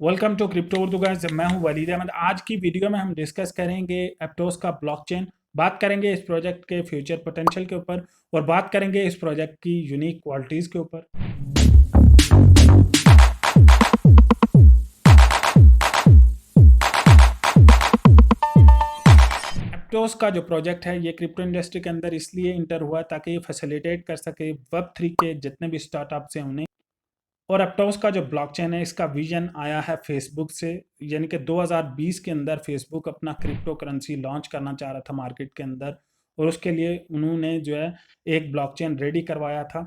Welcome to crypto Urdu guys. मैं हूं वलीद अहमद। आज की वीडियो में हम डिस्कस करेंगे एप्टोस का ब्लॉकचेन, बात करेंगे इस प्रोजेक्ट के फ्यूचर पोटेंशियल के ऊपर और बात करेंगे इस प्रोजेक्ट की यूनिक क्वालिटीज़ के ऊपर। एप्टोस का जो प्रोजेक्ट है ये क्रिप्टो इंडस्ट्री के अंदर इसलिए इंटर हुआ ताकि ये फैसिलिटेट कर सके वेब 3 के जितने भी स्टार्टअप्स हैं उन्हें। और एप्टोस का जो ब्लॉकचेन है इसका विजन आया है फेसबुक से, यानी कि 2020 के अंदर फेसबुक अपना क्रिप्टो करेंसी लॉन्च करना चाह रहा था मार्केट के अंदर, और उसके लिए उन्होंने जो है एक ब्लॉकचेन रेडी करवाया था।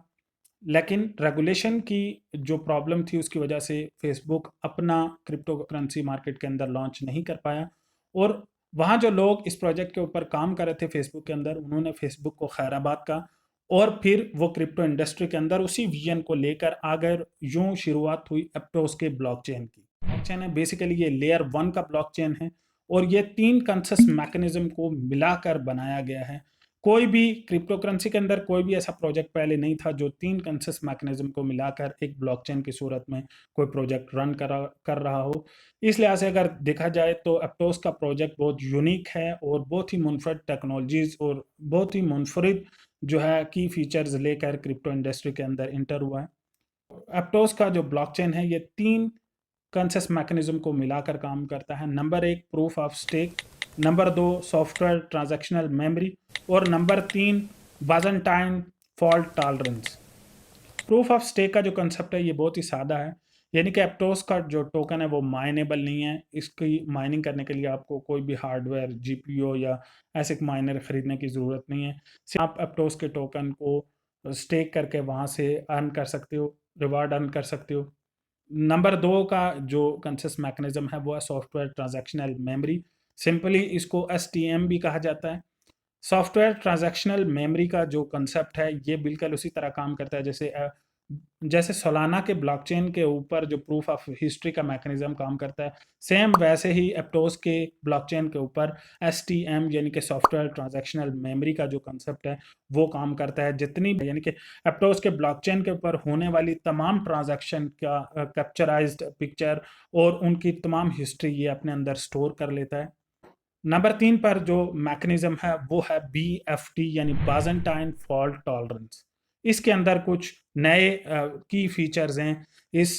लेकिन रेगुलेशन की जो प्रॉब्लम थी उसकी वजह से फेसबुक अपना क्रिप्टो करेंसी मार्केट के अंदर लॉन्च नहीं कर पाया। और वहाँ जो लोग इस प्रोजेक्ट के ऊपर काम कर रहे थे फेसबुक के अंदर, उन्होंने फेसबुक को खैराबाद का और फिर वो क्रिप्टो इंडस्ट्री के अंदर उसी विजन को लेकर आ गए। यूं शुरुआत हुई एप्टोस के ब्लॉकचेन की। ब्लॉकचेन है बेसिकली ये लेयर 1 का ब्लॉकचेन है और ये 3 कंसेस मैकेनिज्म को मिलाकर बनाया गया है। कोई भी क्रिप्टो करेंसी के अंदर कोई भी ऐसा प्रोजेक्ट पहले नहीं था जो 3 कंसेस मैकेनिज्म को मिलाकर एक ब्लॉकचेन की सूरत में कोई प्रोजेक्ट रन कर रहा हो। इस लिहाज से अगर देखा जाए तो एप्टोस का प्रोजेक्ट बहुत यूनिक है और बहुत ही मुनफरद टेक्नोलॉजीज और बहुत ही मुनफरद जो है की फीचर्स लेकर क्रिप्टो इंडस्ट्री के अंदर इंटर हुआ है। एप्टोस का जो ब्लॉकचेन है ये 3 कंसेस मैकेनिज्म को मिलाकर काम करता है। Number 1 proof of stake, number 2 software transactional memory और number 3 Byzantine fault tolerance. Proof of stake का जो कंसेप्ट है ये बहुत ही सादा है, यानी कि एप्टोस का जो टोकन है वो माइनेबल नहीं है। इसकी माइनिंग करने के लिए आपको कोई भी हार्डवेयर जीपीयू या ऐसे माइनर खरीदने की ज़रूरत नहीं है। सिर्फ आप एप्टोस के टोकन को स्टेक करके वहाँ से अर्न कर सकते हो, रिवार्ड अर्न कर सकते हो। नंबर 2 का जो कंसेस मैकेनिज्म है वो है सॉफ्टवेयर ट्रांजैक्शनल मेमोरी। सिंपली इसको एसटीएम भी कहा जाता है। सॉफ्टवेयर ट्रांजैक्शनल मेमोरी का जो कंसेप्ट है ये बिल्कुल उसी तरह काम करता है जैसे सोलाना के ब्लॉकचेन के ऊपर जो प्रूफ ऑफ हिस्ट्री का मैकेनिज्म काम करता है, सेम वैसे ही एप्टोस के ब्लॉकचेन के ऊपर एसटीएम यानी कि सॉफ्टवेयर ट्रांजैक्शनल मेमोरी का जो कंसेप्ट है वो काम करता है। जितनी यानी कि एप्टोस के ब्लॉकचेन के ऊपर होने वाली तमाम ट्रांजैक्शन का कैप्चराइज्ड पिक्चर और उनकी तमाम हिस्ट्री ये अपने अंदर स्टोर कर लेता है। नंबर 3 पर जो मैकेनिज्म है वो है BFT यानी बाजेंटाइन फॉल्ट टॉलरेंस। इसके अंदर कुछ नए की फीचर्स हैं। इस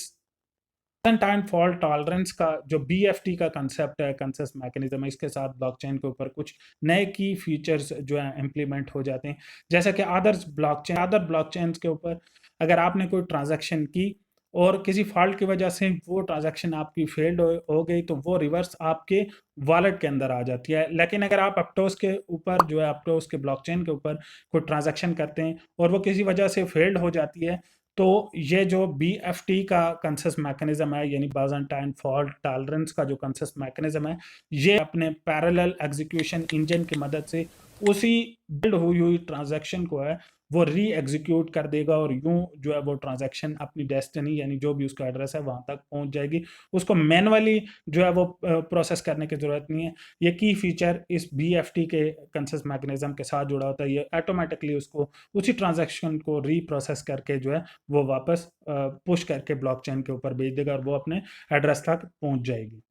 बाजेंटाइन फॉल्ट टॉलरेंस का जो BFT का कंसेप्ट है, कंसेस मैकेनिज्म है, इसके साथ ब्लॉकचेन के ऊपर कुछ नए की फीचर्स जो है इम्प्लीमेंट हो जाते हैं। जैसे कि अदर ब्लॉकचेन के ऊपर अगर आपने कोई ट्रांजैक्शन की और किसी फॉल्ट की वजह से वो ट्रांजैक्शन आपकी फेल्ड हो गई तो वो रिवर्स आपके वॉलेट के अंदर आ जाती है। लेकिन अगर आप एप्टोस के ऊपर जो है एप्टोस के ब्लॉकचेन के ऊपर कोई ट्रांजैक्शन करते हैं और वो किसी वजह से फेल्ड हो जाती है तो ये जो BFT का कंसेस मैकेनिज्म है यानी बाजेंटाइन फॉल्ट टॉलरेंस का जो कंसेस मैकेनिज्म है ये अपने पैरेलल एग्जीक्यूशन इंजन की मदद से उसी बिल्ड हुई ट्रांजैक्शन को है वो री एग्जीक्यूट कर देगा और यूं जो है वो ट्रांजैक्शन अपनी डेस्टिनी यानी जो भी उसका एड्रेस है वहां तक पहुंच जाएगी। उसको मैनुअली जो है वो प्रोसेस करने की जरूरत नहीं है। ये की फीचर इस BFT के कंसेस मैकेनिज्म के साथ जुड़ा होता है। ये ऑटोमेटिकली उसको उसी ट्रांजैक्शन को रीप्रोसेस करके जो है वो वापस पुश करके ब्लॉकचेन के ऊपर भेज देगा और वो अपने एड्रेस तक पहुंच जाएगी।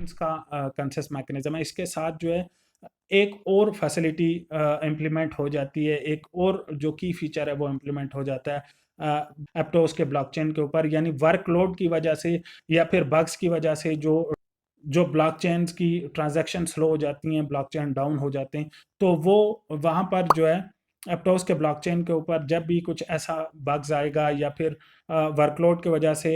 इसका कंसेस मैकेनिज्म है। इसके साथ जो है एक और फैसिलिटी इम्प्लीमेंट हो जाती है, एक और जो की फीचर है वो इम्प्लीमेंट हो जाता है एप्टोस के ब्लॉकचेन के ऊपर, यानी वर्कलोड की वजह से या फिर बग्स की वजह से जो जो ब्लॉकचेन्स की ट्रांजैक्शन स्लो हो जाती हैं, ब्लॉकचेन डाउन हो जाते हैं, तो वो वहाँ पर जो है एप्टोस के ब्लॉकचेन के ऊपर जब भी कुछ ऐसा बग्स आएगा या फिर वर्कलोड की वजह से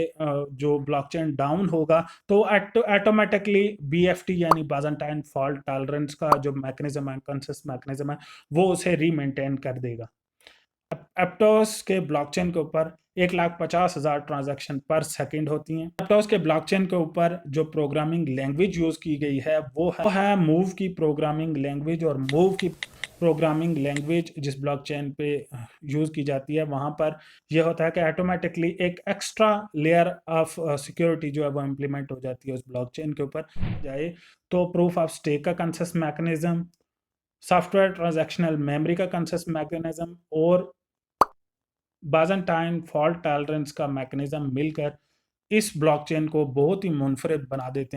जो ब्लॉकचेन डाउन होगा तो ऑटोमेटिकली BFT यानी बाजेंटाइन फॉल्ट टॉलरेंस का जो मैकेनिज्म है, कंसेस मैकेनिज्म है, वो उसे री मेंटेन कर देगा। एप्टोस के ब्लॉकचेन के ऊपर 1,50,000 ट्रांजैक्शन पर सेकंड होती हैं। एप्टोस के ब्लॉकचेन के ऊपर जो प्रोग्रामिंग लैंग्वेज यूज़ की गई है वो है मूव की प्रोग्रामिंग लैंग्वेज। और मूव की प्रोग्रामिंग लैंग्वेज जिस ब्लॉकचेन पे यूज़ की जाती है वहाँ पर यह होता है कि ऑटोमेटिकली एक एक्स्ट्रा लेयर ऑफ सिक्योरिटी जो है वो इम्प्लीमेंट हो जाती है उस ब्लॉकचेन के ऊपर जाए। तो प्रूफ ऑफ स्टेक का कंसेस मैकेनिज्म, सॉफ्टवेयर ट्रांजैक्शनल मेमोरी का कंसेस मैकेनिज्म और बाजेंटाइन फॉल्ट टॉलरेंस का मैकेनिज्म मिलकर इस ब्लॉकचेन को बहुत ही मुनफरिद बना देते हैं।